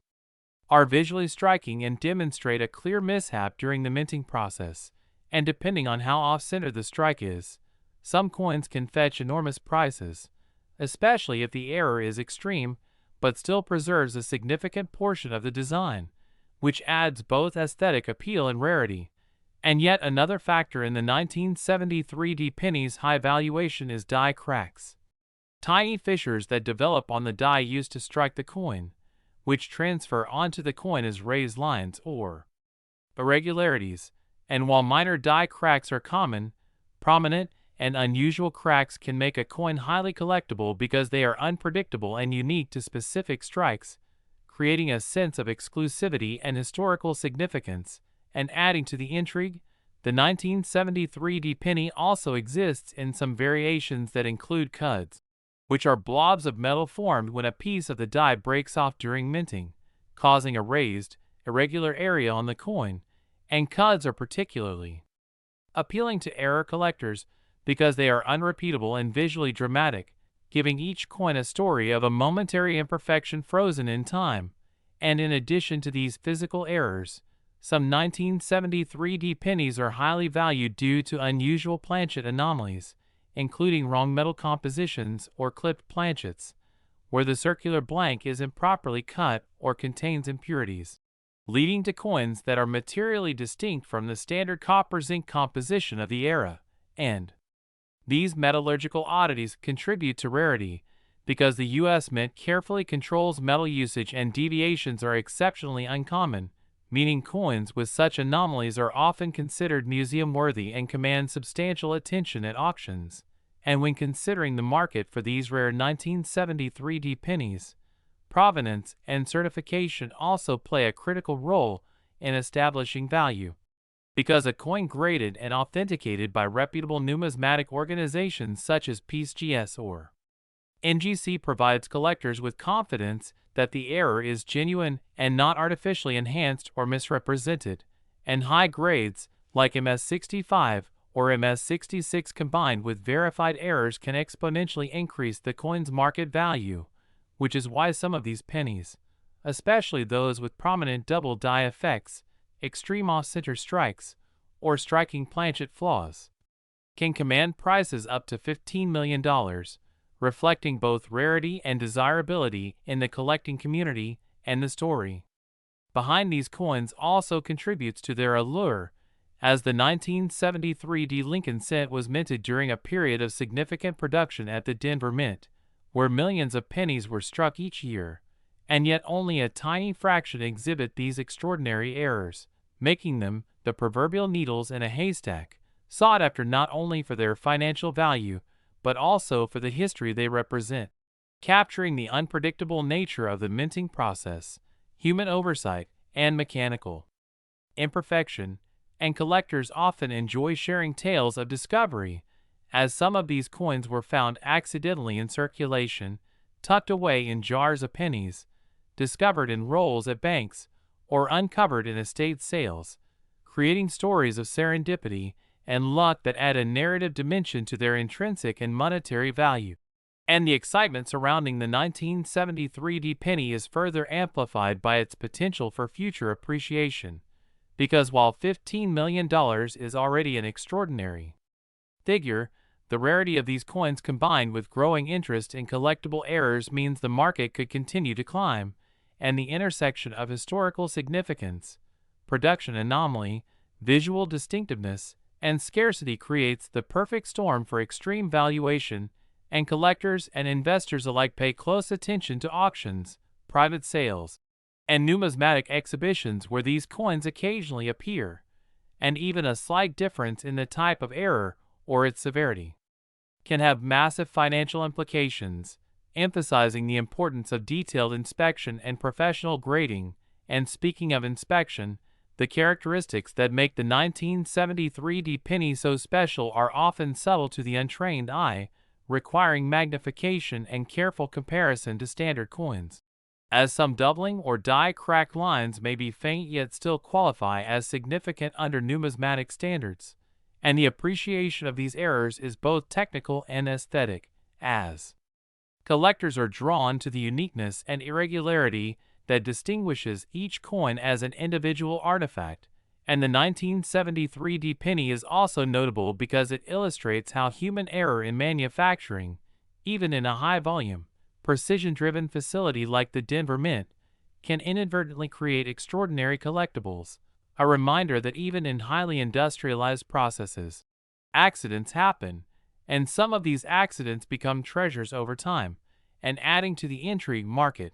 are visually striking and demonstrate a clear mishap during the minting process. And depending on how off-center the strike is, some coins can fetch enormous prices, especially if the error is extreme but still preserves a significant portion of the design, which adds both aesthetic appeal and rarity. And yet another factor in the 1973 penny's high valuation is die cracks, tiny fissures that develop on the die used to strike the coin, which transfer onto the coin as raised lines or irregularities. And while minor die cracks are common, prominent and unusual cracks can make a coin highly collectible because they are unpredictable and unique to specific strikes, creating a sense of exclusivity and historical significance. And adding to the intrigue, the 1973 penny also exists in some variations that include cuds, which are blobs of metal formed when a piece of the die breaks off during minting, causing a raised, irregular area on the coin. And cuds are particularly appealing to error collectors because they are unrepeatable and visually dramatic, giving each coin a story of a momentary imperfection frozen in time. And in addition to these physical errors, some 1973 pennies are highly valued due to unusual planchet anomalies, including wrong metal compositions or clipped planchets, where the circular blank is improperly cut or contains impurities, leading to coins that are materially distinct from the standard copper-zinc composition of the era. And these metallurgical oddities contribute to rarity because the U.S. Mint carefully controls metal usage and deviations are exceptionally uncommon, meaning coins with such anomalies are often considered museum-worthy and command substantial attention at auctions. And when considering the market for these rare 1973 pennies, provenance and certification also play a critical role in establishing value. Because a coin graded and authenticated by reputable numismatic organizations such as PCGS or NGC provides collectors with confidence that the error is genuine and not artificially enhanced or misrepresented, and high grades like MS65 or MS66 combined with verified errors can exponentially increase the coin's market value, which is why some of these pennies, especially those with prominent double die effects, extreme off-center strikes, or striking planchet flaws, can command prices up to $15 million, reflecting both rarity and desirability in the collecting community, and the story behind these coins also contributes to their allure, as the 1973 Lincoln cent was minted during a period of significant production at the Denver Mint, where millions of pennies were struck each year, and yet only a tiny fraction exhibit these extraordinary errors, making them the proverbial needles in a haystack, sought after not only for their financial value, but also for the history they represent. Capturing the unpredictable nature of the minting process, human oversight, and mechanical imperfection, and collectors often enjoy sharing tales of discovery, as some of these coins were found accidentally in circulation, tucked away in jars of pennies, discovered in rolls at banks, or uncovered in estate sales, creating stories of serendipity and luck that add a narrative dimension to their intrinsic and monetary value. And the excitement surrounding the 1973 penny is further amplified by its potential for future appreciation, because while $15 million is already an extraordinary figure, the rarity of these coins combined with growing interest in collectible errors means the market could continue to climb, and the intersection of historical significance, production anomaly, visual distinctiveness, and scarcity creates the perfect storm for extreme valuation, and collectors and investors alike pay close attention to auctions, private sales, and numismatic exhibitions where these coins occasionally appear, and even a slight difference in the type of error or its severity can have massive financial implications, emphasizing the importance of detailed inspection and professional grading. And speaking of inspection, the characteristics that make the 1973 penny so special are often subtle to the untrained eye, requiring magnification and careful comparison to standard coins, as some doubling or die crack lines may be faint yet still qualify as significant under numismatic standards, and the appreciation of these errors is both technical and aesthetic, as collectors are drawn to the uniqueness and irregularity that distinguishes each coin as an individual artifact, and the 1973 penny is also notable because it illustrates how human error in manufacturing, even in a high-volume, precision-driven facility like the Denver Mint, can inadvertently create extraordinary collectibles, a reminder that even in highly industrialized processes, accidents happen, and some of these accidents become treasures over time, and adding to the intrigue market.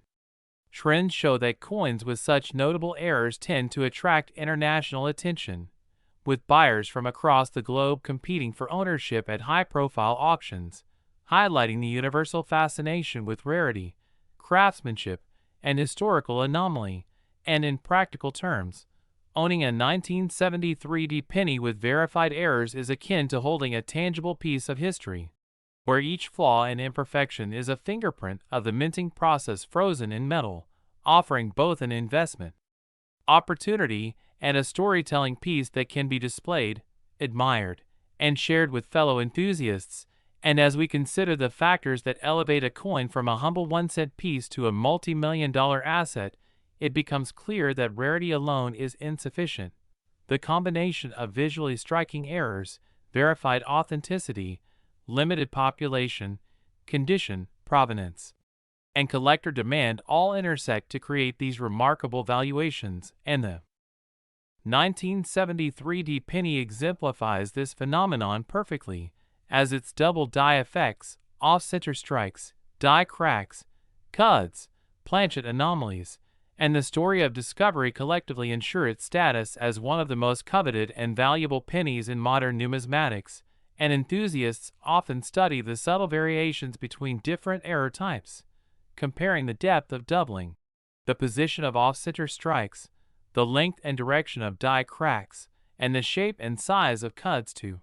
Trends show that coins with such notable errors tend to attract international attention, with buyers from across the globe competing for ownership at high-profile auctions, highlighting the universal fascination with rarity, craftsmanship, and historical anomaly. And in practical terms, owning a 1973 penny with verified errors is akin to holding a tangible piece of history, where each flaw and imperfection is a fingerprint of the minting process frozen in metal, offering both an investment opportunity and a storytelling piece that can be displayed, admired, and shared with fellow enthusiasts. And as we consider the factors that elevate a coin from a humble 1-cent piece to a multi-million-dollar asset, it becomes clear that rarity alone is insufficient. The combination of visually striking errors, verified authenticity, limited population, condition, provenance, and collector demand all intersect to create these remarkable valuations, and the 1973 penny exemplifies this phenomenon perfectly, as its double die effects, off-center strikes, die cracks, cuds, planchet anomalies, and the story of discovery collectively ensure its status as one of the most coveted and valuable pennies in modern numismatics, and enthusiasts often study the subtle variations between different error types, comparing the depth of doubling, the position of off-center strikes, the length and direction of die cracks, and the shape and size of cuds to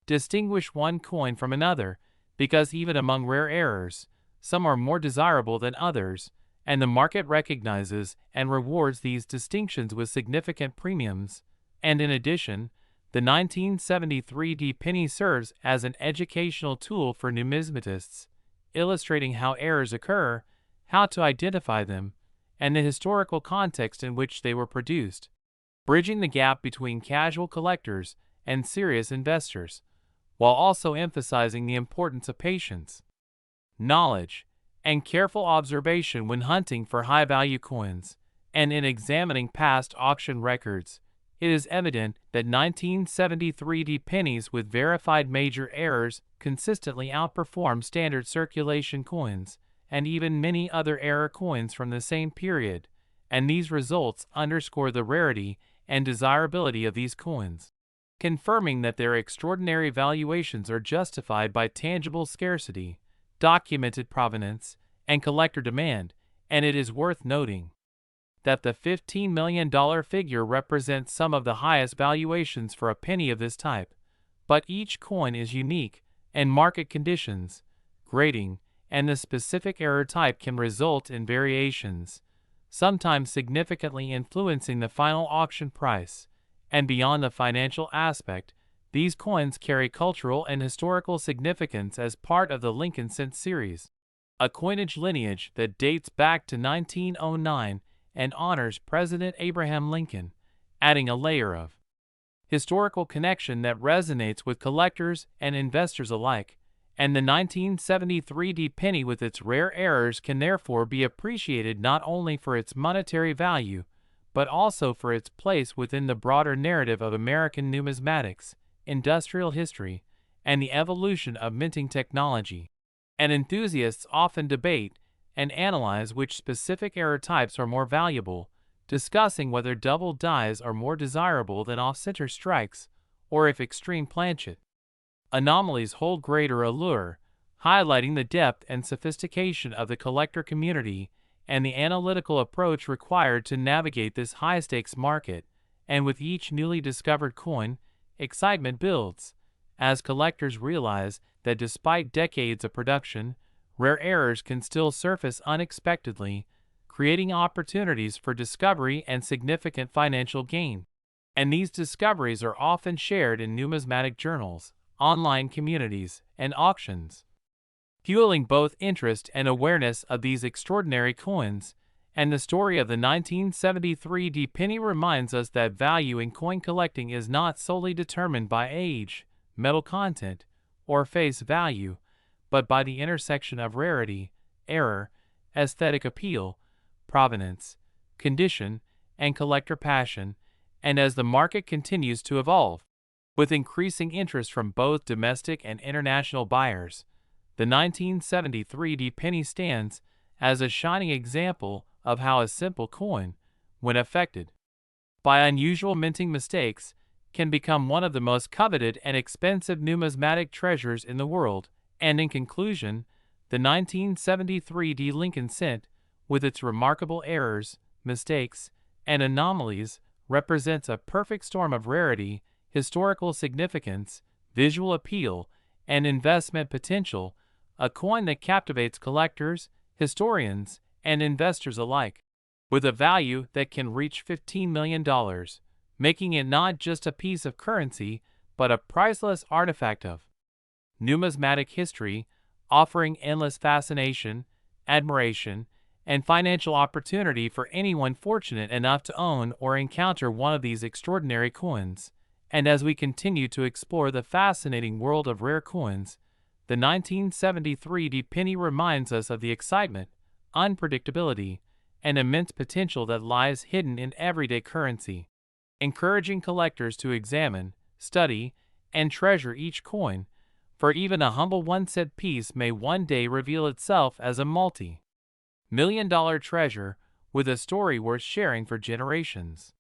distinguish one coin from another, because even among rare errors, some are more desirable than others, and the market recognizes and rewards these distinctions with significant premiums. And in addition, the 1973 penny serves as an educational tool for numismatists, illustrating how errors occur, how to identify them, and the historical context in which they were produced, bridging the gap between casual collectors and serious investors, while also emphasizing the importance of patience, knowledge, and careful observation when hunting for high-value coins. And in examining past auction records, it is evident that 1973 pennies with verified major errors consistently outperform standard circulation coins and even many other error coins from the same period, and these results underscore the rarity and desirability of these coins, confirming that their extraordinary valuations are justified by tangible scarcity, documented provenance, and collector demand. And it is worth noting that the $15 million figure represents some of the highest valuations for a penny of this type, but each coin is unique, and market conditions, grading, and the specific error type can result in variations, sometimes significantly influencing the final auction price. And beyond the financial aspect, these coins carry cultural and historical significance as part of the Lincoln cent series, a coinage lineage that dates back to 1909 and honors President Abraham Lincoln, adding a layer of historical connection that resonates with collectors and investors alike. And the 1973 penny with its rare errors can therefore be appreciated not only for its monetary value, but also for its place within the broader narrative of American numismatics, industrial history, and the evolution of minting technology. And enthusiasts often debate and analyze which specific error types are more valuable, discussing whether double dies are more desirable than off-center strikes, or if extreme planchet anomalies hold greater allure, highlighting the depth and sophistication of the collector community and the analytical approach required to navigate this high-stakes market. And with each newly discovered coin, excitement builds, as collectors realize that despite decades of production, rare errors can still surface unexpectedly, creating opportunities for discovery and significant financial gain. And these discoveries are often shared in numismatic journals, online communities, and auctions, fueling both interest and awareness of these extraordinary coins. And the story of the 1973 penny reminds us that value in coin collecting is not solely determined by age, metal content, or face value, but by the intersection of rarity, error, aesthetic appeal, provenance, condition, and collector passion. And as the market continues to evolve, with increasing interest from both domestic and international buyers, the 1973 penny stands as a shining example of how a simple coin, when affected by unusual minting mistakes, can become one of the most coveted and expensive numismatic treasures in the world. And in conclusion, the 1973 Lincoln cent, with its remarkable errors, mistakes, and anomalies, represents a perfect storm of rarity, historical significance, visual appeal, and investment potential, a coin that captivates collectors, historians, and investors alike, with a value that can reach $15 million, making it not just a piece of currency, but a priceless artifact of numismatic history, offering endless fascination, admiration, and financial opportunity for anyone fortunate enough to own or encounter one of these extraordinary coins. And as we continue to explore the fascinating world of rare coins, the 1973 penny reminds us of the excitement, unpredictability, and immense potential that lies hidden in everyday currency, encouraging collectors to examine, study, and treasure each coin, for even a humble 1-cent piece may one day reveal itself as a multi-million-dollar treasure with a story worth sharing for generations.